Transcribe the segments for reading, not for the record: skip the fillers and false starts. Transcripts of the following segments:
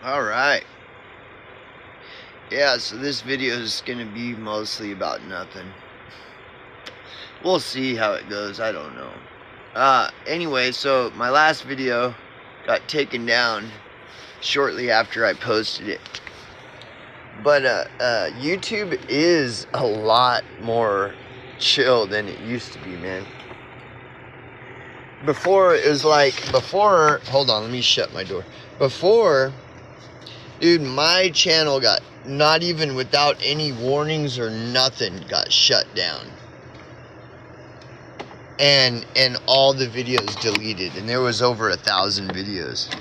Alright. Yeah, so this video is going to be mostly about nothing. We'll see how it goes. I don't know. Anyway, so my last video got taken down shortly after I posted it. But YouTube is a lot more chill than it used to be, man. Before, it was like, hold on, let me shut my door. Before, dude, my channel got, not even without any warnings or nothing, got shut down. And all the videos deleted. And there was over 1,000 videos.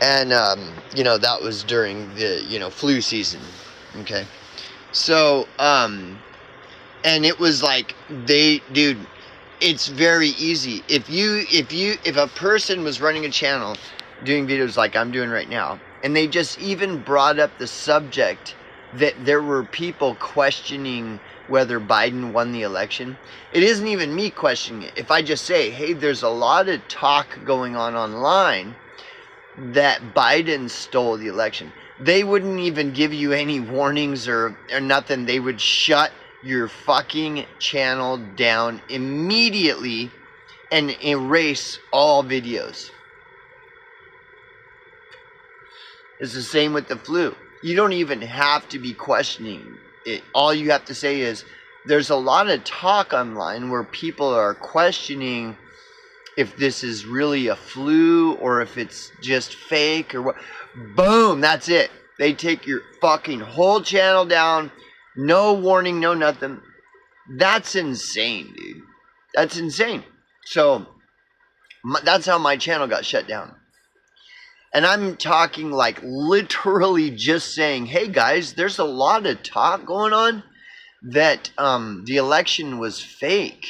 And, that was during the, flu season. Okay. So, and it was like, dude, it's very easy. If a person was running a channel doing videos like I'm doing right now, and they just even brought up the subject that there were people questioning whether Biden won the election, it isn't even me questioning it. If I just say, hey, there's a lot of talk going on online that Biden stole the election, they wouldn't even give you any warnings or nothing. They would shut your fucking channel down immediately and erase all videos. It's the same with the flu. You don't even have to be questioning it. All you have to say is, there's a lot of talk online where people are questioning if this is really a flu or if it's just fake or what. Boom, that's it. They take your fucking whole channel down. No warning, no nothing. That's insane, dude. That's insane. So, that's how my channel got shut down. And I'm talking like literally just saying, hey guys, there's a lot of talk going on that the election was fake.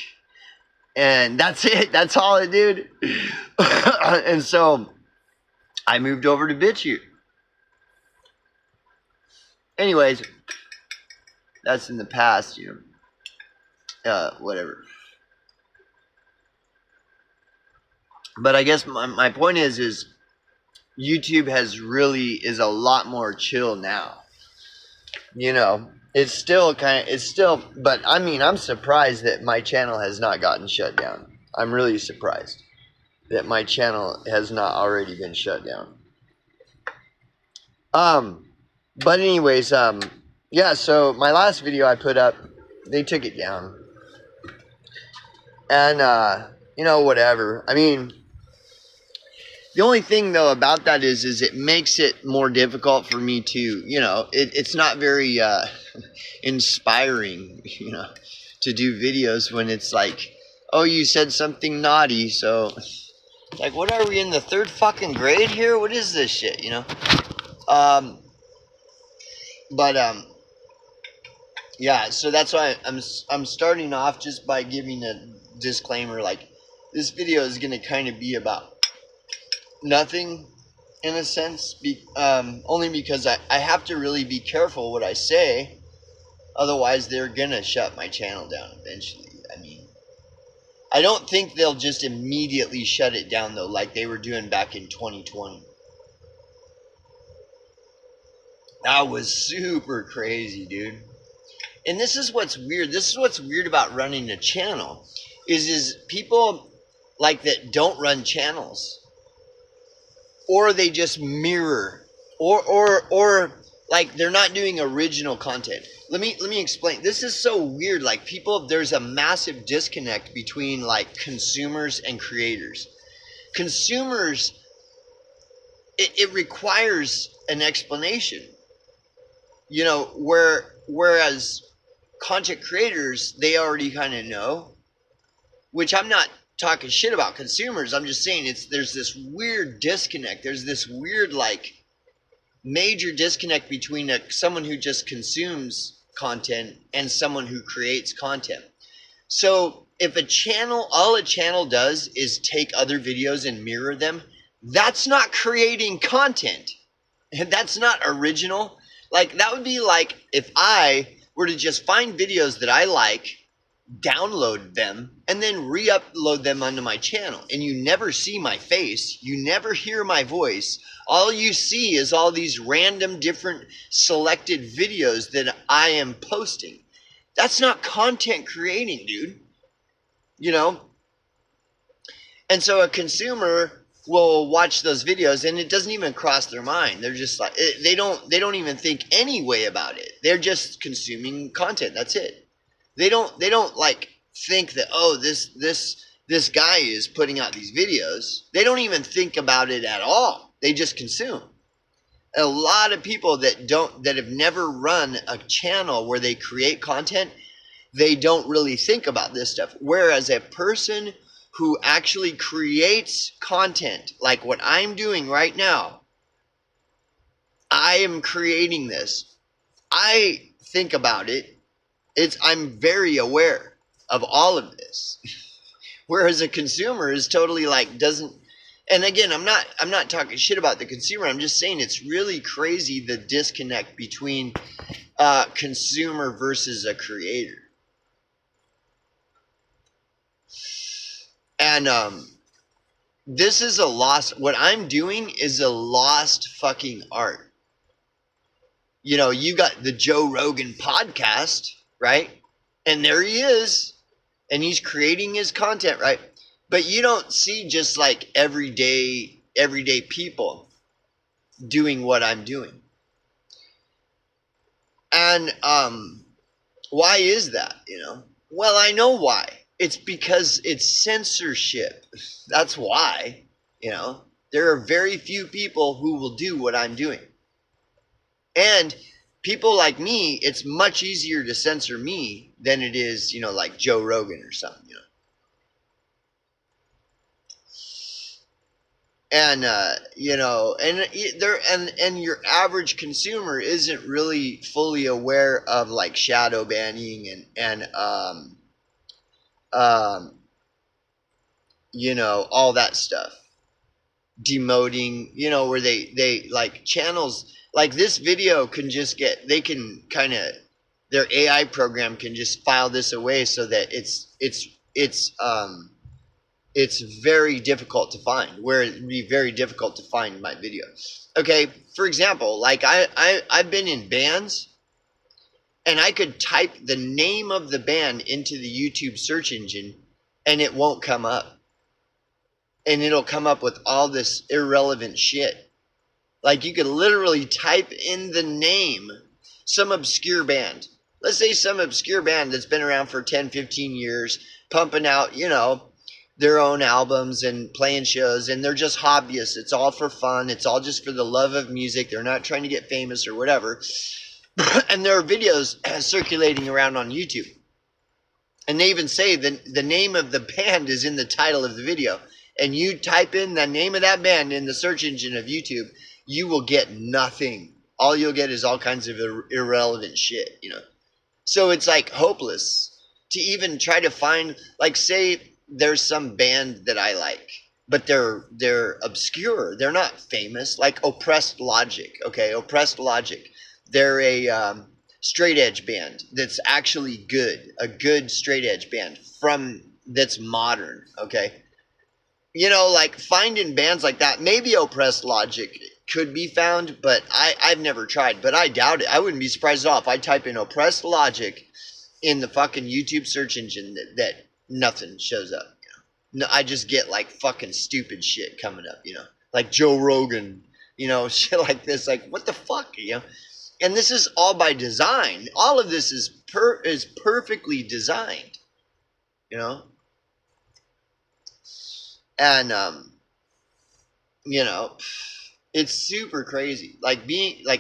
And that's it. That's all it did. And so I moved over to BitChute. Anyways, that's in the past, whatever. But I guess my point is YouTube is a lot more chill now. It's still, but I mean, I'm surprised that my channel has not gotten shut down. I'm really surprised that my channel has not already been shut down. But anyways, yeah, so my last video I put up, they took it down. And, whatever. I mean, the only thing, though, about that is it makes it more difficult for me to, it's not very inspiring, to do videos when it's like, oh, you said something naughty, so, like, what are we, in the 3rd fucking grade here? What is this shit, yeah, so that's why I'm starting off just by giving a disclaimer, like, this video is going to kind of be about nothing, in a sense, only because I have to really be careful what I say, otherwise they're gonna shut my channel down eventually. I mean, I don't think they'll just immediately shut it down, though, like they were doing back in 2020. That was super crazy, dude. And this is what's weird. This is what's weird about running a channel, is people like that don't run channels, or they just mirror, or like they're not doing original content. Let me explain. This is so weird. Like, there's a massive disconnect between like consumers and creators. Consumers, it requires an explanation, whereas content creators, they already kind of know, which I'm not talking shit about consumers. I'm just saying there's this weird disconnect. There's this weird, like, major disconnect between someone who just consumes content and someone who creates content. So if all a channel does is take other videos and mirror them, that's not creating content. And that's not original. Like, that would be like if I were to just find videos that I like download them, and then re-upload them onto my channel. And you never see my face. You never hear my voice. All you see is all these random different selected videos that I am posting. That's not content creating, dude. You know? And so a consumer will watch those videos and it doesn't even cross their mind. They're just like, they don't even think any way about it. They're just consuming content. That's it. They don't like think that, oh, this guy is putting out these videos. They don't even think about it at all. They just consume. A lot of people that have never run a channel where they create content, they don't really think about this stuff. Whereas a person who actually creates content, like what I'm doing right now, I am creating this. I think about it. I'm very aware of all of this. Whereas a consumer is totally like doesn't. And again, I'm not talking shit about the consumer. I'm just saying it's really crazy the disconnect between consumer versus a creator. And this is a lost. What I'm doing is a lost fucking art. You know, you got the Joe Rogan podcast, right? And there he is, and he's creating his content, right? But you don't see just like everyday people doing what I'm doing. And why is that, you know? Well, I know why. It's because it's censorship. That's why, you know. There are very few people who will do what I'm doing. And people like me, it's much easier to censor me than it is, you know, like Joe Rogan or something, you know. And you know, and your average consumer isn't really fully aware of like shadow banning and you know, all that stuff. Demoting, you know, where they like channels like this video can just get, they can kind of, their AI program can just file this away so that it's very difficult to find, where it'd be very difficult to find my video. Okay, for example, like I've been in bands, and I could type the name of the band into the YouTube search engine, and it won't come up. And it'll come up with all this irrelevant shit. Like you could literally type in the name, some obscure band. Let's say some obscure band that's been around for 10, 15 years, pumping out, you know, their own albums and playing shows, and they're just hobbyists. It's all for fun. It's all just for the love of music. They're not trying to get famous or whatever. And there are videos circulating around on YouTube. And they even say the name of the band is in the title of the video. And you type in the name of that band in the search engine of YouTube, you will get nothing. All you'll get is all kinds of irrelevant shit, you know. So it's like hopeless to even try to find, like, say there's some band that I like, but they're obscure. They're not famous, like Oppressed Logic, okay? Oppressed Logic. They're a straight edge band that's actually good, a good straight edge band that's modern, okay? You know, like finding bands like that, maybe Oppressed Logic could be found, but I've never tried, but I doubt it. I wouldn't be surprised at all if I type in Oppressed Logic in the fucking YouTube search engine that nothing shows up. You know? No, I just get like fucking stupid shit coming up, you know, like Joe Rogan, you know, shit like this. Like, what the fuck, you know? And this is all by design. All of this is perfectly designed, you know. And you know, it's super crazy. Like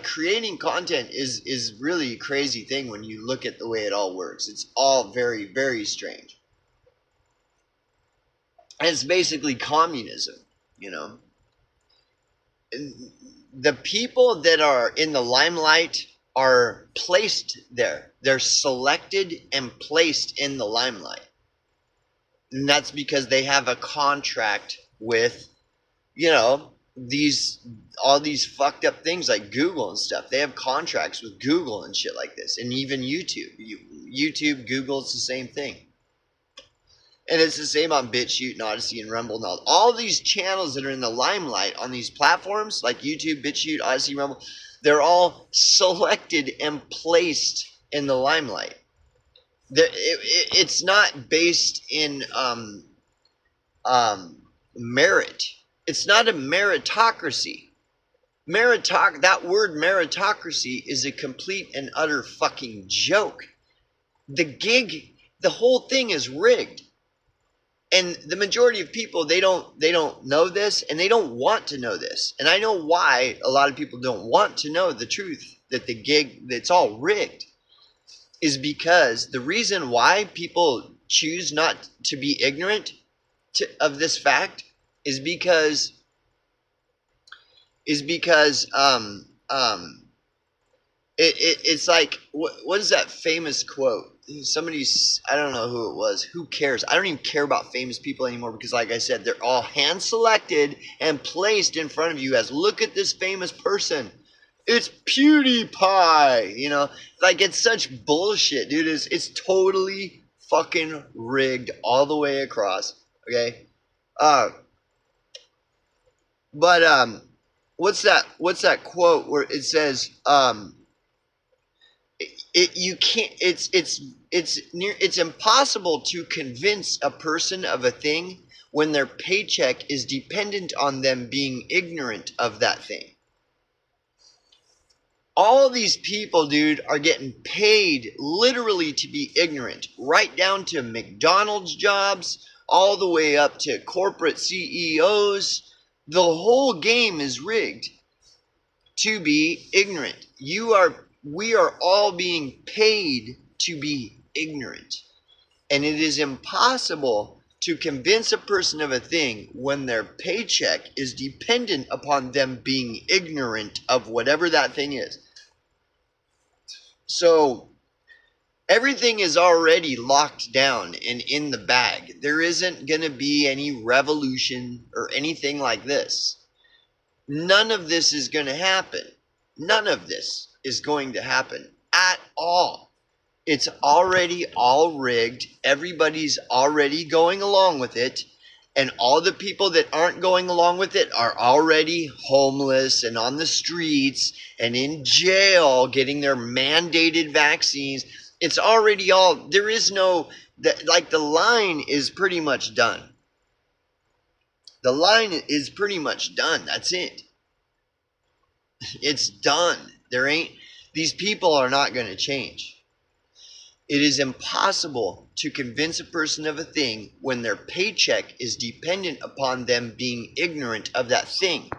creating content is really a crazy thing when you look at the way it all works. It's all very, very strange. And it's basically communism, you know. The people that are in the limelight are placed there. They're selected and placed in the limelight. And that's because they have a contract with, you know, all these fucked up things like Google and stuff. They have contracts with Google and shit like this. And even YouTube. YouTube, Google, it's the same thing. And it's the same on BitChute and Odyssey and Rumble and all these channels that are in the limelight on these platforms like YouTube, BitChute, Odyssey, Rumble. They're all selected and placed in the limelight. It's not based in merit. It's not a meritocracy. That word meritocracy is a complete and utter fucking joke. The whole thing is rigged. And the majority of people, they don't know this, and they don't want to know this. And I know why a lot of people don't want to know the truth, that that's all rigged, is because the reason why people choose not to be ignorant of this fact is because it's like, what is that famous quote? I don't know who it was. Who cares? I don't even care about famous people anymore because, like I said, they're all hand selected and placed in front of you as, look at this famous person. It's PewDiePie, you know? Like, it's such bullshit, dude. It's totally fucking rigged all the way across, okay? What's that quote where it says, it's impossible to convince a person of a thing when their paycheck is dependent on them being ignorant of that thing. All these people, dude, are getting paid literally to be ignorant, right down to McDonald's jobs, all the way up to corporate CEOs. The whole game is rigged to be ignorant. We are all being paid to be ignorant. And it is impossible to convince a person of a thing when their paycheck is dependent upon them being ignorant of whatever that thing is. So everything is already locked down and in the bag. There isn't going to be any revolution or anything like this. None of this is going to happen. None of this is going to happen at all. It's already all rigged. Everybody's already going along with it. And all the people that aren't going along with it are already homeless and on the streets and in jail getting their mandated vaccines. It's already all, there is no, the line is pretty much done. The line is pretty much done. That's it. It's done. These people are not going to change. It is impossible to convince a person of a thing when their paycheck is dependent upon them being ignorant of that thing.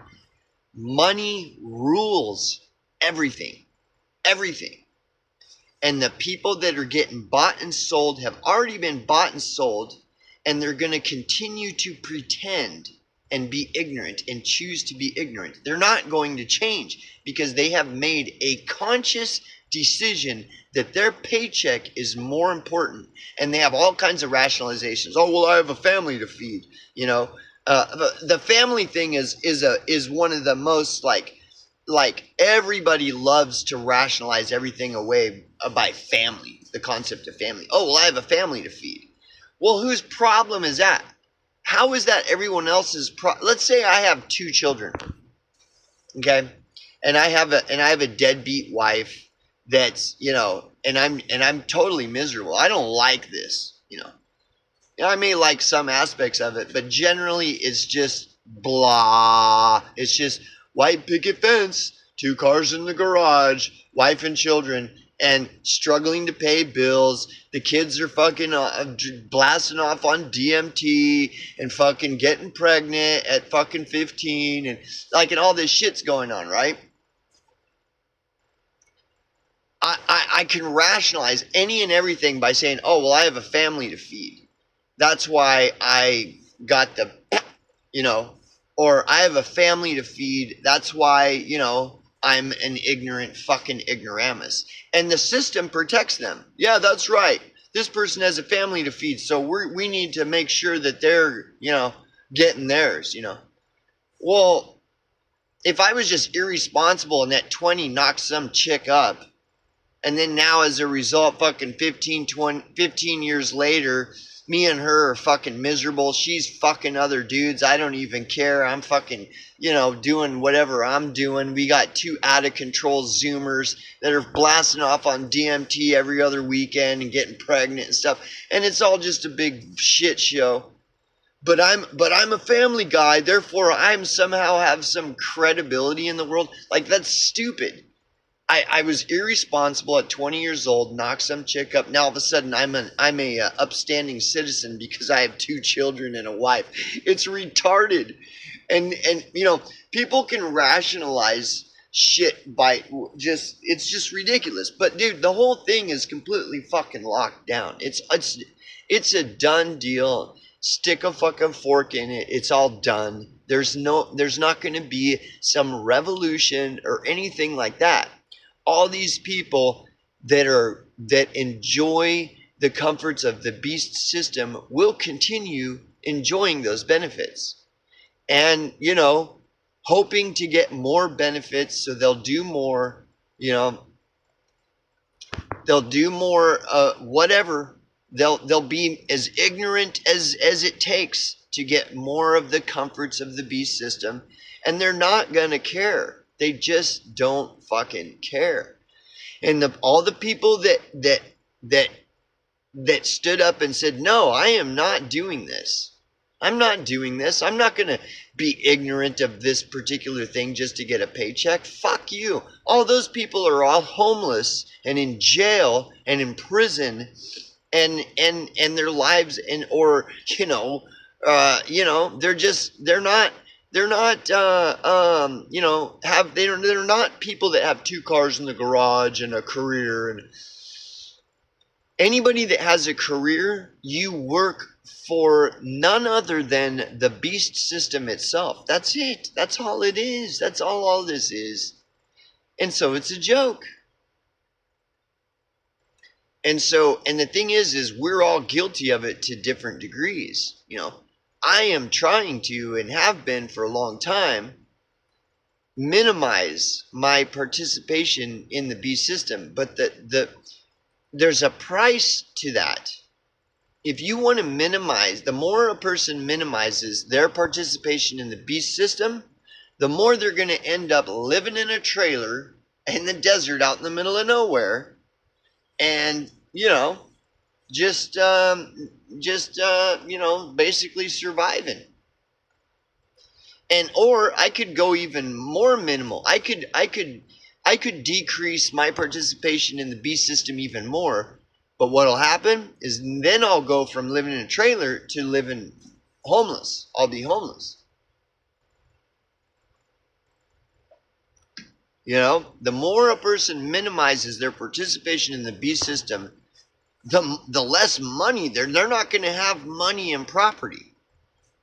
Money rules everything. Everything. And the people that are getting bought and sold have already been bought and sold, and they're going to continue to pretend and be ignorant and choose to be ignorant. They're not going to change because they have made a conscious decision that their paycheck is more important, and they have all kinds of rationalizations. Oh, well, I have a family to feed. You know, the family thing is one of the most like everybody loves to rationalize everything away by family. The concept of family. Oh, well, I have a family to feed. Well, whose problem is that? How is that everyone else's Let's say I have 2 children, okay, and I have a deadbeat wife that's, you know, and I'm totally miserable. I don't like this, you know. I may like some aspects of it, but generally it's just blah. It's just white picket fence, 2 cars in the garage, wife and children, and struggling to pay bills. The kids are fucking blasting off on DMT and fucking getting pregnant at fucking 15 and all this shit's going on, right? I can rationalize any and everything by saying, oh, well, I have a family to feed. That's why I got the, you know, or I have a family to feed. That's why, you know, I'm an ignorant fucking ignoramus. And the system protects them. Yeah, that's right. This person has a family to feed, so we need to make sure that they're, you know, getting theirs, you know. Well, if I was just irresponsible and at 20 knocked some chick up, and then now as a result, fucking 15 years later, Me and her are fucking miserable. She's fucking other dudes. I don't even care. I'm fucking, doing whatever I'm doing. We got two out of control Zoomers that are blasting off on DMT every other weekend and getting pregnant and stuff. And it's all just a big shit show. But I'm a family guy, therefore I'm somehow have some credibility in the world. Like, that's stupid. I was irresponsible at 20 years old, knocked some chick up. Now all of a sudden I'm a upstanding citizen because I have 2 children and a wife. It's retarded. And people can rationalize shit by it's just ridiculous. But dude, the whole thing is completely fucking locked down. It's a done deal. Stick a fucking fork in it. It's all done. There's not going to be some revolution or anything like that. All these people that enjoy the comforts of the beast system will continue enjoying those benefits, and hoping to get more benefits, so they'll do more. They'll do more. Whatever. They'll be as ignorant as it takes to get more of the comforts of the beast system, and they're not gonna care. They just don't fucking care. And all the people that stood up and said, "No, I am not doing this. I'm not doing this. I'm not going to be ignorant of this particular thing just to get a paycheck." Fuck you. All those people are all homeless and in jail and in prison, and their lives, they're not people that have 2 cars in the garage and a career. And anybody that has a career, you work for none other than the beast system itself. That's it. That's all it is. That's all this is. And so it's a joke. And the thing is we're all guilty of it to different degrees. I am trying to, and have been for a long time, minimize my participation in the beast system. But there's a price to that. If you want to minimize, the more a person minimizes their participation in the beast system, the more they're going to end up living in a trailer in the desert out in the middle of nowhere, and basically surviving. Or I could go even more minimal. I could decrease my participation in the beast system even more. But what'll happen is then I'll go from living in a trailer to living homeless. I'll be homeless. The more a person minimizes their participation in the beast system, the less money they're not going to have money and property.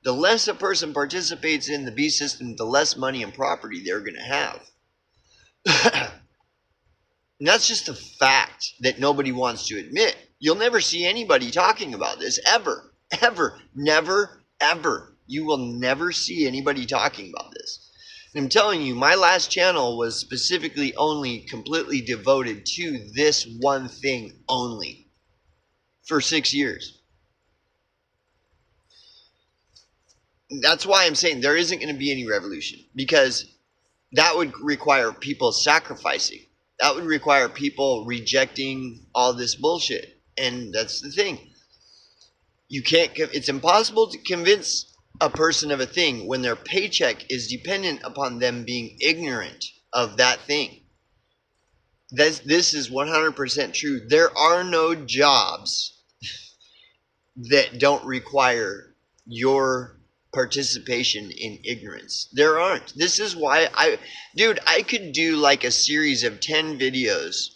The less a person participates in the beast system, the less money and property they're going to have. And that's just a fact that nobody wants to admit. You'll never see anybody talking about this, ever. Ever. Never, ever. You will never see anybody talking about this. And I'm telling you, my last channel was specifically only completely devoted to this one thing only for 6 years. That's why I'm saying there isn't going to be any revolution, because that would require people sacrificing. That would require people rejecting all this bullshit. And that's the thing. It's impossible to convince a person of a thing when their paycheck is dependent upon them being ignorant of that thing. This is 100% true. There are no jobs that don't require your participation in ignorance. There aren't. This is why I could do like a series of 10 videos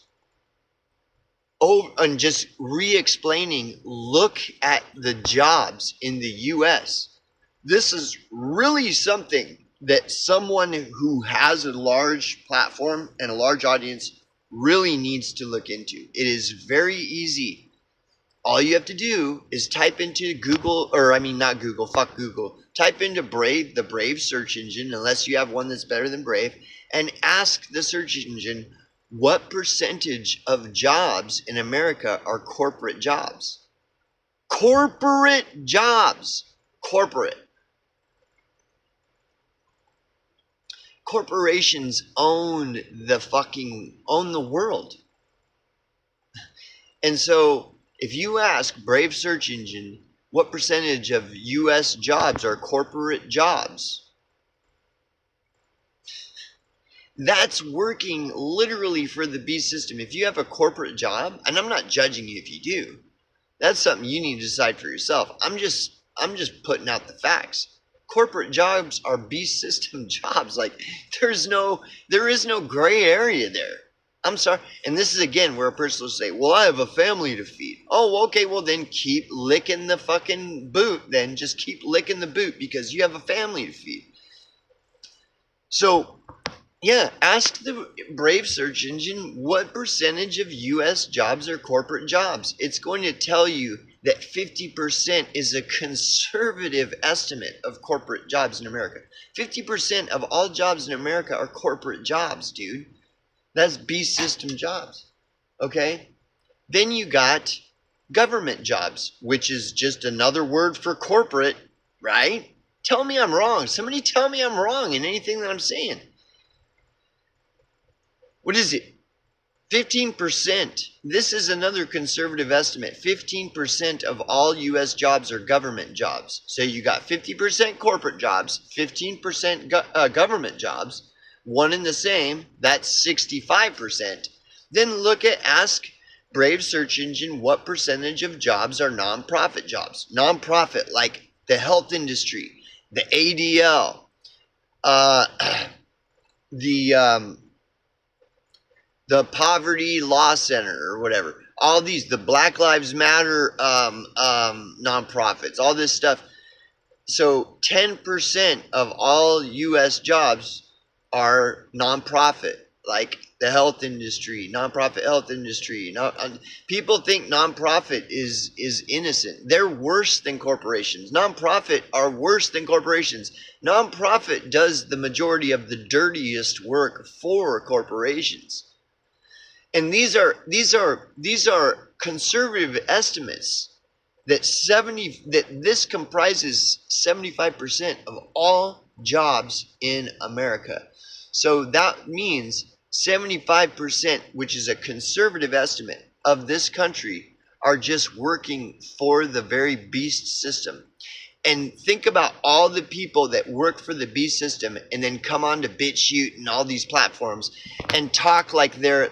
and just re-explaining, look at the jobs in the US. This is really something that someone who has a large platform and a large audience really needs to look into. It is very easy. All you have to do is type into Google, not Google, fuck Google. Type into Brave, the Brave search engine, unless you have one that's better than Brave, and ask the search engine, what percentage of jobs in America are corporate jobs? Corporate jobs. Corporate. Corporations own the world. And so if you ask Brave Search Engine what percentage of US jobs are corporate jobs, that's working literally for the beast system. If you have a corporate job, and I'm not judging you if you do, that's something you need to decide for yourself. I'm just putting out the facts. Corporate jobs are beast system jobs. Like there is no gray area there. I'm sorry. And this is again where a person will say, well, I have a family to feed. Oh, okay, well then keep licking the fucking boot. Then just keep licking the boot because you have a family to feed. So yeah, ask the Brave search engine what percentage of US jobs are corporate jobs. It's going to tell you that 50% is a conservative estimate of corporate jobs in America. 50% of all jobs in America are corporate jobs, dude. That's beast system jobs. Okay? Then you got government jobs, which is just another word for corporate, right? Tell me I'm wrong. Somebody tell me I'm wrong in anything that I'm saying. What is it? 15%. This is another conservative estimate. 15% of all U.S. jobs are government jobs. So you got 50% corporate jobs, 15% government jobs, one and the same. That's 65%. Then ask Brave search engine what percentage of jobs are nonprofit jobs. Nonprofit, like the health industry, the ADL, the Poverty Law Center or whatever. All these, the Black Lives Matter nonprofits, all this stuff. So 10% of all U.S. jobs are nonprofit, like the health industry, nonprofit health industry. People think nonprofit is innocent. They're worse than corporations. Nonprofit are worse than corporations. Nonprofit does the majority of the dirtiest work for corporations. And these are conservative estimates that this comprises 75% of all jobs in America. So that means 75%, which is a conservative estimate of this country, are just working for the very beast system. And think about all the people that work for the beast system and then come on to BitChute and all these platforms and talk like they're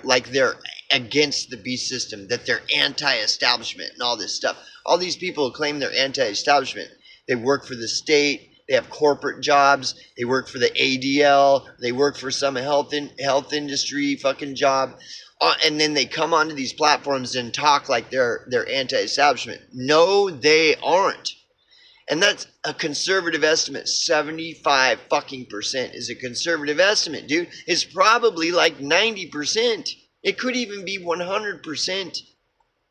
against the beast system, that they're anti-establishment and all this stuff. All these people who claim they're anti-establishment, they work for the state, they have corporate jobs, they work for the ADL, they work for some health industry fucking job. And then they come onto these platforms and talk like they're anti-establishment. No, they aren't. And that's a conservative estimate. 75 fucking percent is a conservative estimate, dude. It's probably like 90%. It could even be 100%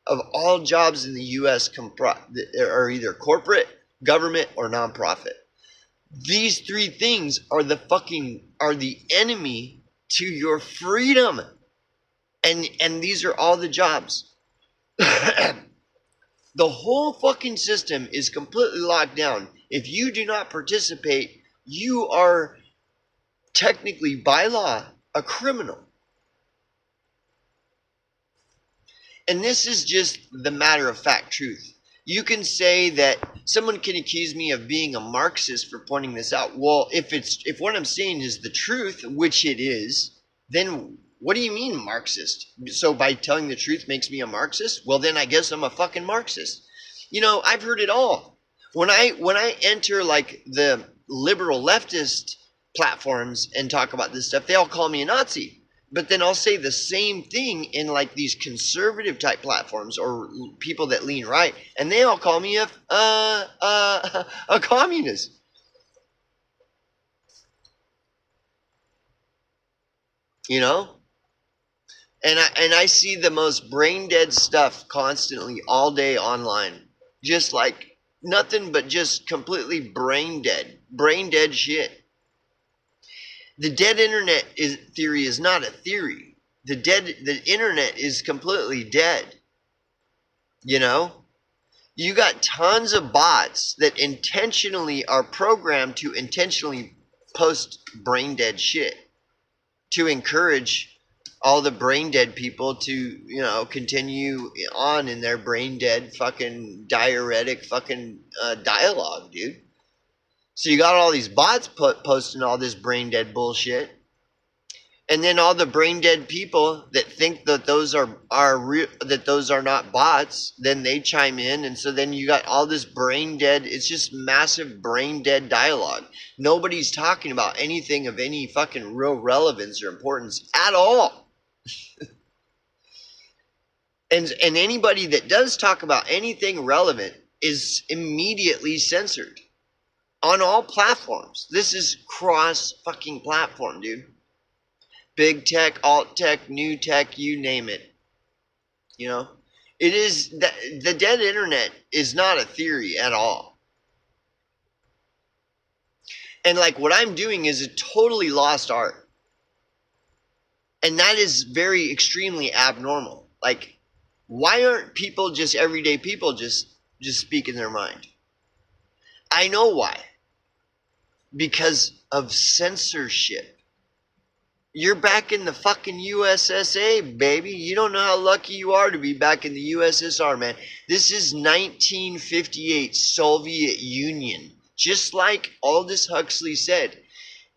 of all jobs in the U.S. are either corporate, government, or nonprofit. These three things are the enemy to your freedom. And these are all the jobs. The whole fucking system is completely locked down. If you do not participate, you are technically, by law, a criminal. And this is just the matter-of-fact truth. You can say that someone can accuse me of being a Marxist for pointing this out. Well, if what I'm saying is the truth, which it is, then what do you mean Marxist? So by telling the truth makes me a Marxist? Well, then I guess I'm a fucking Marxist. You know, I've heard it all. When I enter like the liberal leftist platforms and talk about this stuff, they all call me a Nazi. But then I'll say the same thing in like these conservative type platforms or people that lean right, and they all call me a communist. You know? And I see the most brain dead stuff constantly all day online. Just like nothing but just completely brain dead shit. The dead internet theory is not a theory. The internet is completely dead. You know? You got tons of bots that intentionally are programmed to intentionally post brain dead shit to encourage all the brain dead people to, continue on in their brain dead fucking diuretic fucking dialogue, dude. So you got all these bots posting all this brain dead bullshit. And then all the brain dead people that think that those are real, that those are not bots, then they chime in, and so then you got all this brain dead. It's just massive brain dead dialogue. Nobody's talking about anything of any fucking real relevance or importance at all. and anybody that does talk about anything relevant is immediately censored on all platforms. This is cross fucking platform, dude. Big tech, alt tech, new tech, you name it. It is the dead internet is not a theory at all. And like what I'm doing is a totally lost art. And that is very extremely abnormal. Like, why aren't people, just everyday people, just speaking their mind? I know why. Because of censorship. You're back in the fucking USSA, baby. You don't know how lucky you are to be back in the USSR, man. This is 1958 Soviet Union. Just like Aldous Huxley said.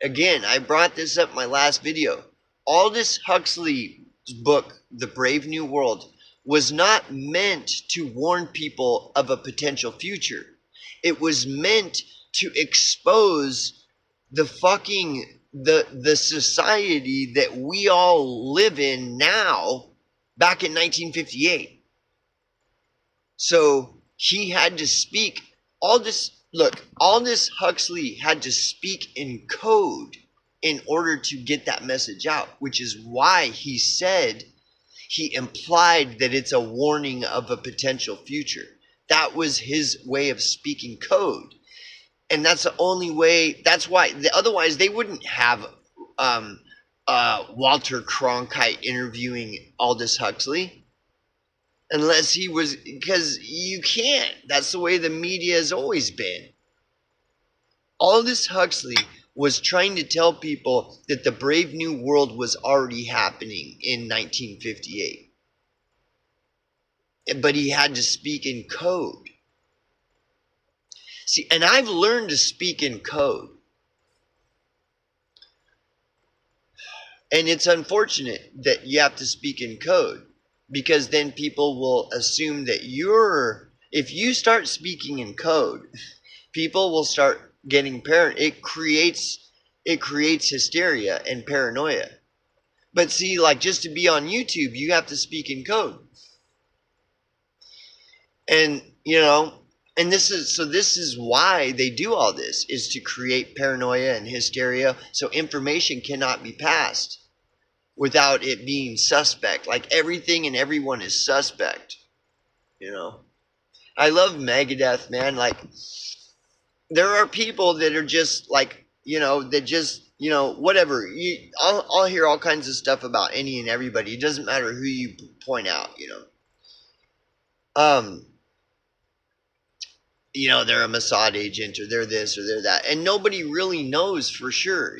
Again, I brought this up in my last video. Aldous Huxley's book, The Brave New World, was not meant to warn people of a potential future. It was meant to expose the fucking the society that we all live in now back in 1958. So he had to speak Aldous Huxley had to speak in code in order to get that message out, which is why he implied that it's a warning of a potential future. That was his way of speaking code. And that's the only way. That's why. Otherwise, they wouldn't have Walter Cronkite interviewing Aldous Huxley, unless he was, because you can't. That's the way the media has always been. Aldous Huxley was trying to tell people that the Brave New World was already happening in 1958, but he had to speak in code. See, and I've learned to speak in code. And it's unfortunate that you have to speak in code, because then people will assume that if you start speaking in code, people will start getting paranoid. It creates hysteria and paranoia. But see, like, just to be on YouTube, you have to speak in code. And, and this is why they do all this, is to create paranoia and hysteria, so information cannot be passed without it being suspect. Like, everything and everyone is suspect. I love Megadeth, man. Like, there are people that are just like, that just, whatever. I'll hear all kinds of stuff about any and everybody. It doesn't matter who you point out, they're a Mossad agent, or they're this, or they're that. And nobody really knows for sure,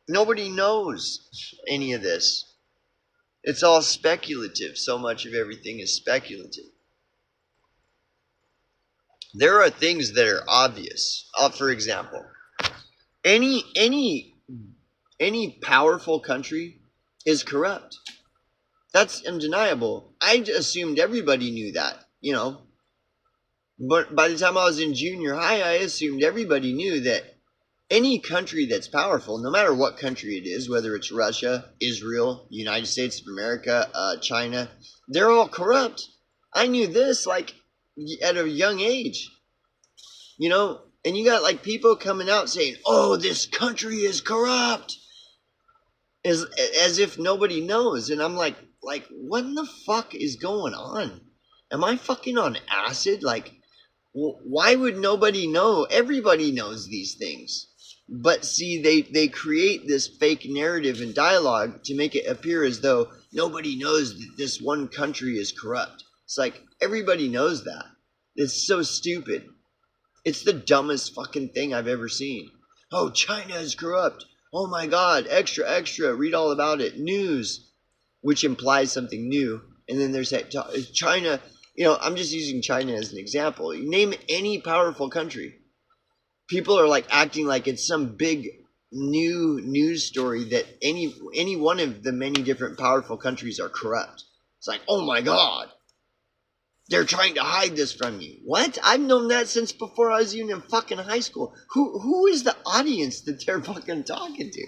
Nobody knows any of this. It's all speculative. So much of everything is speculative. There are things that are obvious. For example, any powerful country is corrupt. That's undeniable. I assumed everybody knew that, But by the time I was in junior high, I assumed everybody knew that any country that's powerful, no matter what country it is, whether it's Russia, Israel, United States of America, China, they're all corrupt. I knew this, like, at a young age. And you got, like, people coming out saying, oh, this country is corrupt, as if nobody knows. And I'm like, what in the fuck is going on? Am I fucking on acid? Like, why would nobody know? Everybody knows these things. But see, they create this fake narrative and dialogue to make it appear as though nobody knows that this one country is corrupt. It's like, everybody knows that. It's so stupid. It's the dumbest fucking thing I've ever seen. Oh, China is corrupt. Oh my God, extra, extra, read all about it. News, which implies something new. And then there's that China, I'm just using China as an example. You name any powerful country. People are like acting like it's some big new news story that any one of the many different powerful countries are corrupt. It's like, oh my God, they're trying to hide this from you. What? I've known that since before I was even in fucking high school. Who is the audience that they're fucking talking to?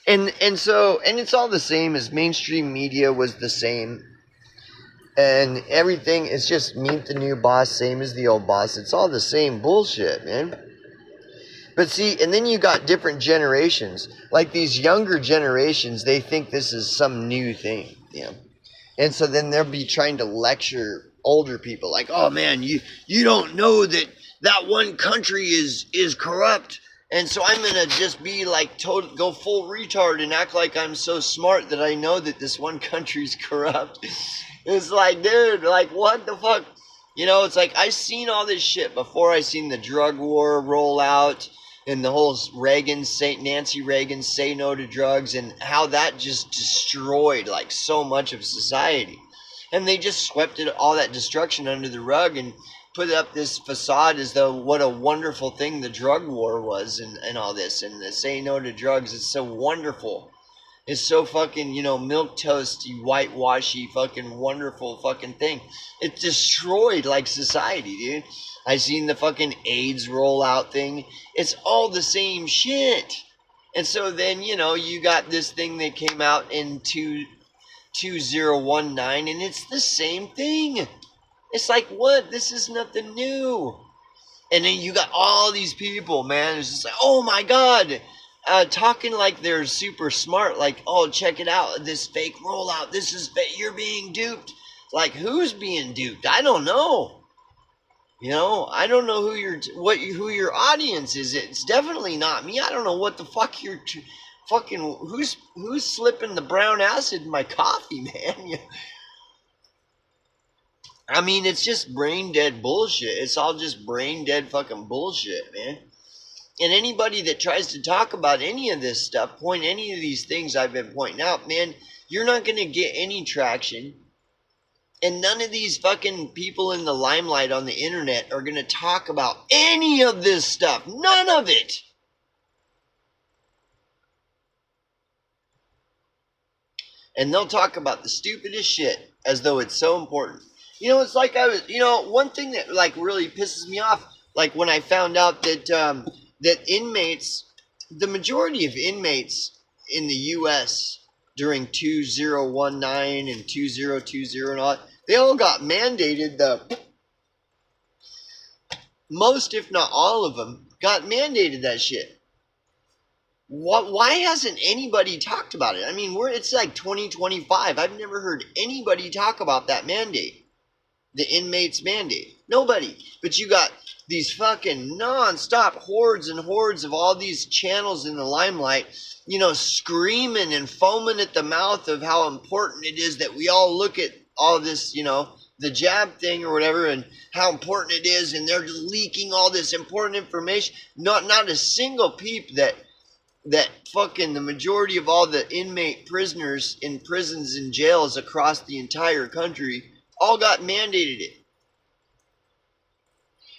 And it's all the same as mainstream media was the same. And everything is just meet the new boss, same as the old boss. It's all the same bullshit, man. But see, and then you got different generations. Like these younger generations, they think this is some new thing, And so then they'll be trying to lecture older people, like, oh man, you don't know that one country is corrupt. And so I'm going to just be like, go full retard and act like I'm so smart that I know that this one country's corrupt. It's like, dude, like, what the fuck? It's like, I seen all this shit before I seen the drug war roll out and the whole Nancy Reagan say no to drugs and how that just destroyed like so much of society. And they just swept all that destruction under the rug and put up this facade as though what a wonderful thing the drug war was and all this. And the say no to drugs is so wonderful. It's so fucking, milquetoasty, whitewashy, fucking wonderful fucking thing. It destroyed like society, dude. I seen the fucking AIDS rollout thing. It's all the same shit. And so then, you got this thing that came out in 2019 and it's the same thing. It's like, what? This is nothing new. And then you got all these people, man. It's just like, oh my God. Talking like they're super smart. Like, oh, check it out. This fake rollout. This is fake. You're being duped. Like, who's being duped? I don't know. I don't know who your audience is. It's definitely not me. I don't know what the fuck you're fucking. Who's slipping the brown acid in my coffee, man? I mean, it's just brain dead bullshit. It's all just brain dead fucking bullshit, man. And anybody that tries to talk about any of this stuff, point any of these things I've been pointing out, man, you're not going to get any traction. And none of these fucking people in the limelight on the internet are going to talk about any of this stuff. None of it. And they'll talk about the stupidest shit as though it's so important. It's like one thing that like really pisses me off, like when I found out that that inmates, the majority of inmates in the U.S. during 2019 and 2020 and all, they all got mandated. Most, if not all of them, got mandated that shit. Why hasn't anybody talked about it? I mean, it's like 2025. I've never heard anybody talk about that mandate. The inmates mandate. Nobody. But you got these fucking non-stop hordes and hordes of all these channels in the limelight, screaming and foaming at the mouth of how important it is that we all look at all this, the jab thing or whatever, and how important it is, and they're just leaking all this important information. Not a single peep that fucking the majority of all the inmate prisoners in prisons and jails across the entire country all got mandated it.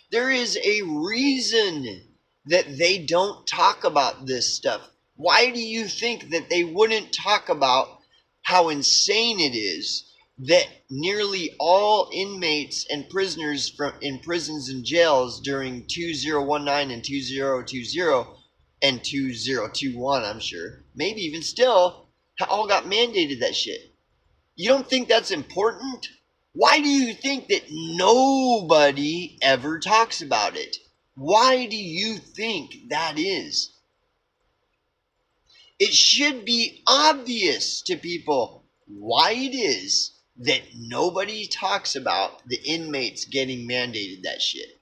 There is a reason that they don't talk about this stuff. Why do you think that they wouldn't talk about how insane it is that nearly all inmates and prisoners in prisons and jails during 2019 and 2020 and 2021, I'm sure, maybe even still, all got mandated that shit? You don't think that's important? Why do you think that nobody ever talks about it? Why do you think that is? It should be obvious to people why it is that nobody talks about the inmates getting mandated that shit.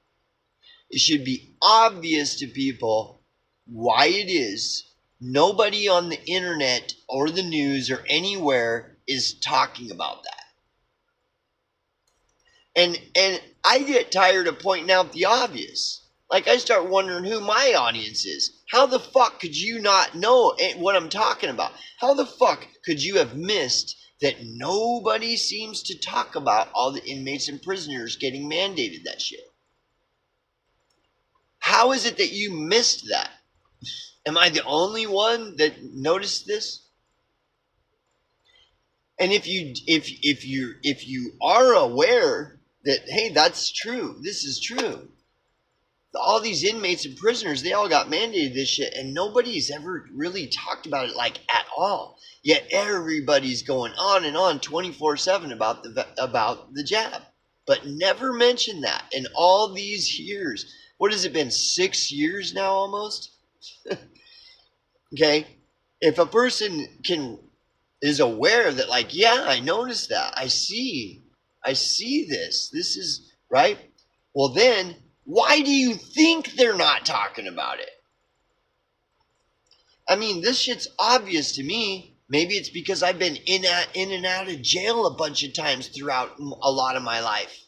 It should be obvious to people why it is nobody on the internet or the news or anywhere is talking about that. And I get tired of pointing out the obvious. Like, I start wondering who my audience is. How the fuck could you not know what I'm talking about? How the fuck could you have missed that nobody seems to talk about all the inmates and prisoners getting mandated that shit? How is it that you missed that? Am I the only one that noticed this? And if you are aware that, hey, that's true, this is true, all these inmates and prisoners, they all got mandated this shit, and nobody's ever really talked about it like at all. Yet everybody's going on and on 24/7 about the jab, but never mentioned that in all these years. What has it been, 6 years now almost? Okay, if a person is aware that, like, yeah, I noticed that, I see this is right, well then, why do you think they're not talking about it? I mean, this shit's obvious to me. Maybe it's because I've been in and out of jail a bunch of times throughout a lot of my life.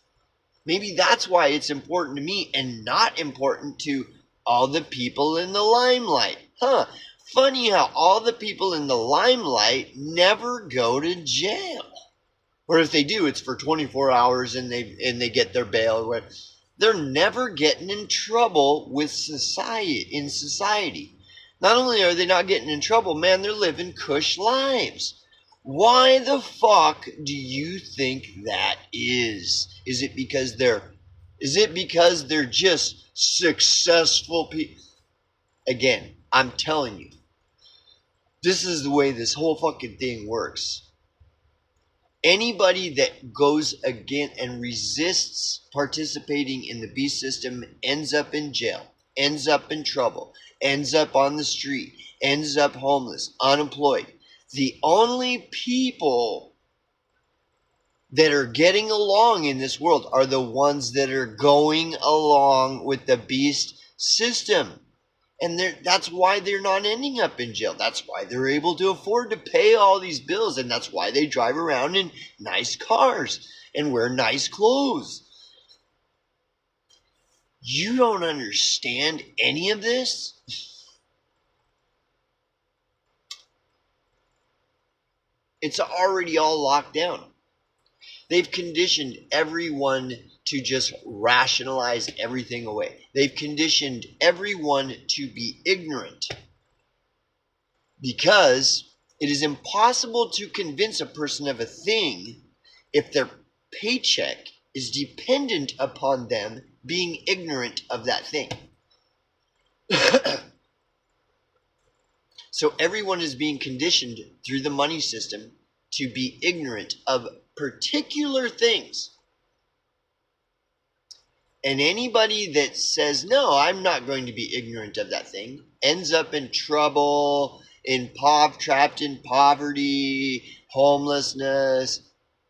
Maybe that's why it's important to me and not important to all the people in the limelight. Funny how all the people in the limelight never go to jail. Or if they do, it's for 24 hours and they get their bail. They're never getting in trouble with society. Not only are they not getting in trouble, man, they're living cush lives. Why the fuck do you think that is? Is it because they're just successful people? Again, I'm telling you, this is the way this whole fucking thing works. Anybody that goes against and resists participating in the beast system ends up in jail, ends up in trouble, ends up on the street, ends up homeless, unemployed. The only people that are getting along in this world are the ones that are going along with the beast system. And that's why they're not ending up in jail. That's why they're able to afford to pay all these bills. And that's why they drive around in nice cars and wear nice clothes. You don't understand any of this? It's already all locked down. They've conditioned everyone to just rationalize everything away. They've conditioned everyone to be ignorant because it is impossible to convince a person of a thing if their paycheck is dependent upon them being ignorant of that thing. So everyone is being conditioned through the money system to be ignorant of particular things. And anybody that says, no, I'm not going to be ignorant of that thing, ends up in trouble, trapped in poverty, homelessness,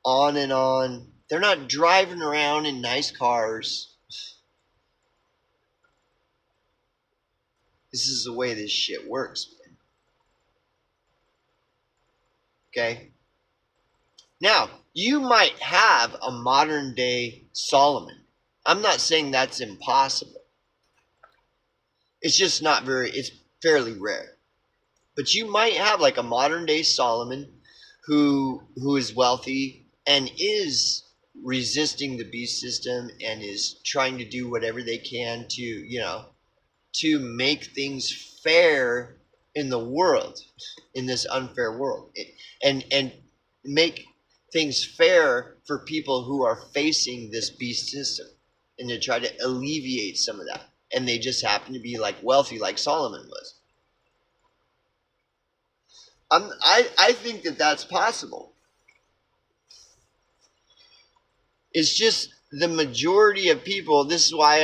on and on. They're not driving around in nice cars. This is the way this shit works, man. Okay? Now, you might have a modern day Solomon. I'm not saying that's impossible. It's just it's fairly rare. But you might have like a modern day Solomon who is wealthy and is resisting the beast system and is trying to do whatever they can to make things fair in the world, in this unfair world, and make things fair for people who are facing this beast system, and to try to alleviate some of that. And they just happen to be like wealthy, like Solomon was. I think that that's possible. It's just the majority of people. This is why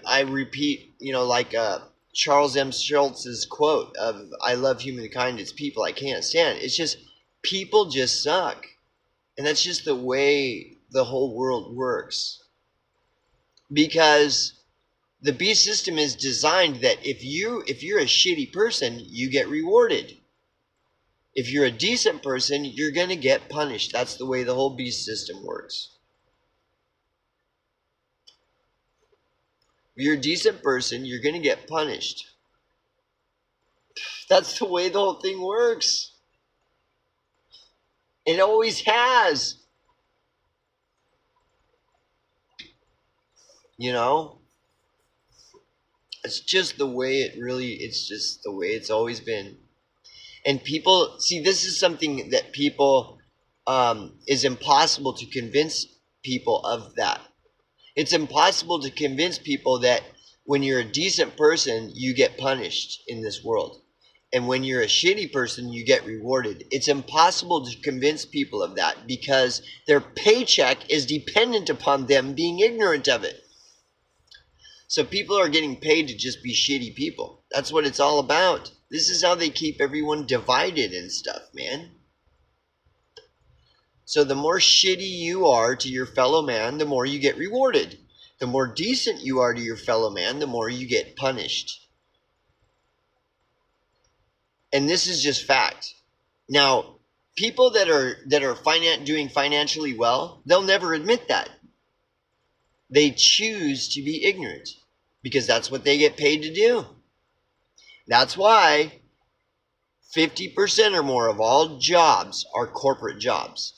I repeat, like Charles M. Schultz's quote of "I love humankind, it's people I can't stand." It's just people just suck, and that's just the way the whole world works. Because the beast system is designed that if you're a shitty person, you get rewarded. If you're a decent person, you're going to get punished. That's the way the whole beast system works. If you're a decent person, you're going to get punished. That's the way the whole thing works. It always has. You know? It's just the way it's just the way it's always been. And people, see, this is something that people, is impossible to convince people of that. It's impossible to convince people that when you're a decent person, you get punished in this world. And when you're a shitty person, you get rewarded. It's impossible to convince people of that because their paycheck is dependent upon them being ignorant of it. So people are getting paid to just be shitty people. That's what it's all about. This is how they keep everyone divided and stuff, man. So the more shitty you are to your fellow man, the more you get rewarded. The more decent you are to your fellow man, the more you get punished. And this is just fact. Now, people that are doing financially well, they'll never admit that. They choose to be ignorant because that's what they get paid to do. That's why 50% or more of all jobs are corporate jobs,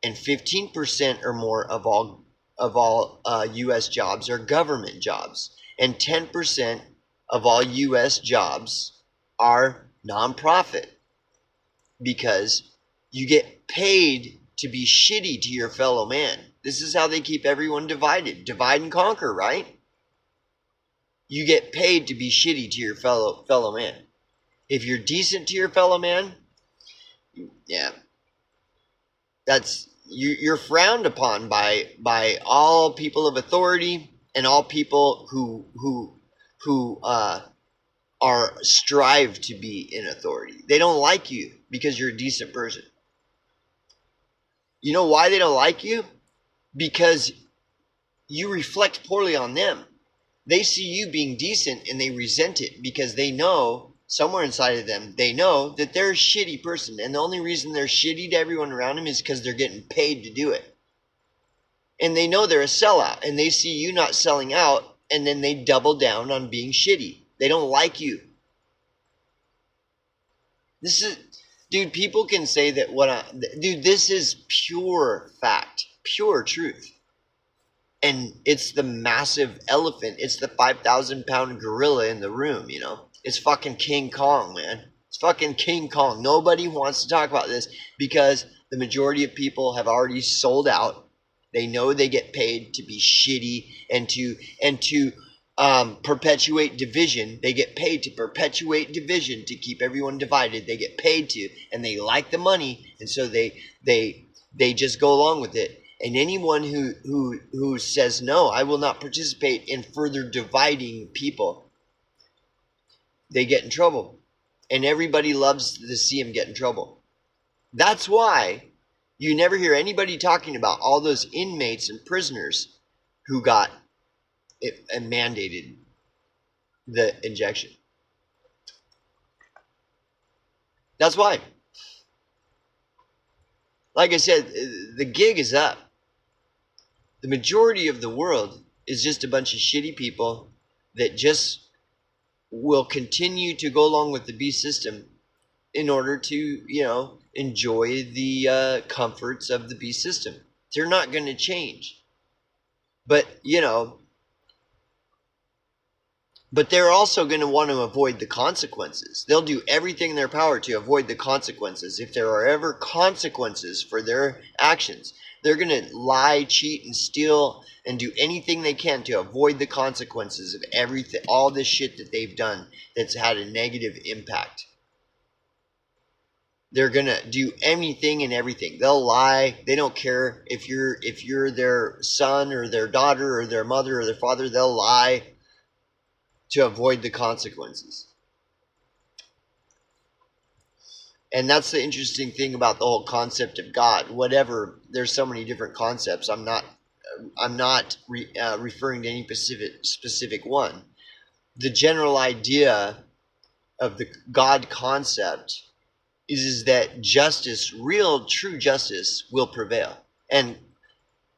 and 15% or more of all U.S. jobs are government jobs, and 10% of all U.S. jobs are nonprofit, because you get paid to be shitty to your fellow man. This is how they keep everyone divided. Divide and conquer, right? You get paid to be shitty to your fellow man. If you're decent to your fellow man, yeah, you're frowned upon by all people of authority and all people who are strive to be in authority. They don't like you because you're a decent person. You know why they don't like you? Because you reflect poorly on them. They see you being decent and they resent it because they know, somewhere inside of them, they know that they're a shitty person. And the only reason they're shitty to everyone around them is because they're getting paid to do it. And they know they're a sellout. And they see you not selling out, and then they double down on being shitty. They don't like you. Dude, people can say that this is pure fact, pure truth. And it's the massive elephant. It's the 5,000-pound gorilla in the room, you know. It's fucking King Kong, man. It's fucking King Kong. Nobody wants to talk about this because the majority of people have already sold out. They know they get paid to be shitty and to perpetuate division. They get paid to perpetuate division, to keep everyone divided. They get paid to, and they like the money, and so they just go along with it. And anyone who says, no, I will not participate in further dividing people, they get in trouble. And everybody loves to see them get in trouble. That's why you never hear anybody talking about all those inmates and prisoners who got it and mandated the injection. That's why. Like I said, the gig is up. The majority of the world is just a bunch of shitty people that just will continue to go along with the beast system in order to, enjoy the comforts of the beast system. They're not going to change. But they're also going to want to avoid the consequences. They'll do everything in their power to avoid the consequences. If there are ever consequences for their actions, they're going to lie, cheat, and steal and do anything they can to avoid the consequences of everything, all this shit that they've done that's had a negative impact. They're going to do anything and everything. They'll lie. They don't care if you're their son or their daughter or their mother or their father. They'll lie to avoid the consequences. And that's the interesting thing about the whole concept of God. Whatever, there's so many different concepts. I'm not referring to any specific one. The general idea of the God concept is that justice, real, true justice, will prevail, and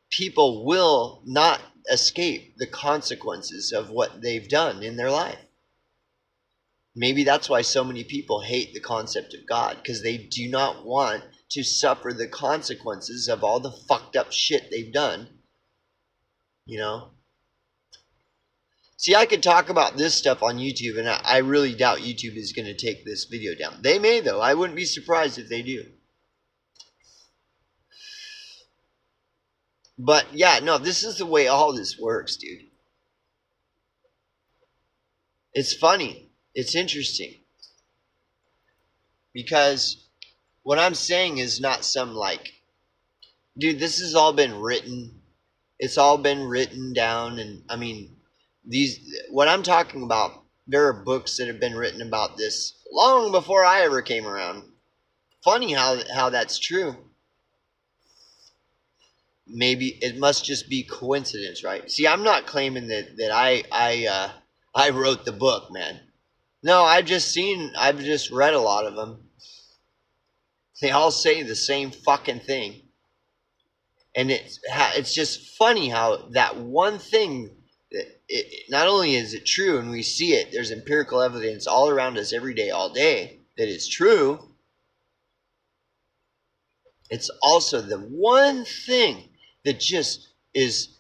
people will not escape the consequences of what they've done in their life. Maybe that's why so many people hate the concept of God, because they do not want to suffer the consequences of all the fucked up shit they've done. You know? See, I could talk about this stuff on YouTube, and I really doubt YouTube is going to take this video down. They may, though. I wouldn't be surprised if they do. But, yeah, no, this is the way all this works, dude. It's funny. It's interesting. Because what I'm saying is not some, like, dude, this has all been written. It's all been written down, and, I mean, what I'm talking about, there are books that have been written about this long before I ever came around. Funny how that's true. Maybe it must just be coincidence, right? See, I'm not claiming that I wrote the book, man. No, I've just read a lot of them. They all say the same fucking thing. And it's just funny how that one thing, not only is it true and we see it, there's empirical evidence all around us every day, all day, that it's true. It's also the one thing that just is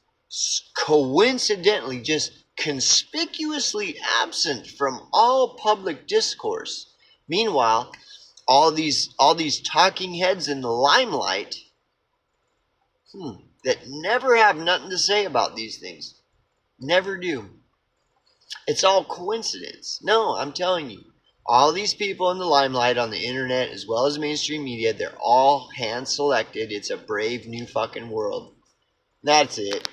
coincidentally just conspicuously absent from all public discourse. Meanwhile, all these talking heads in the limelight that never have nothing to say about these things. Never do. It's all coincidence. No, I'm telling you. All these people in the limelight on the internet as well as mainstream media, they're all hand selected. It's a brave new fucking world. That's it.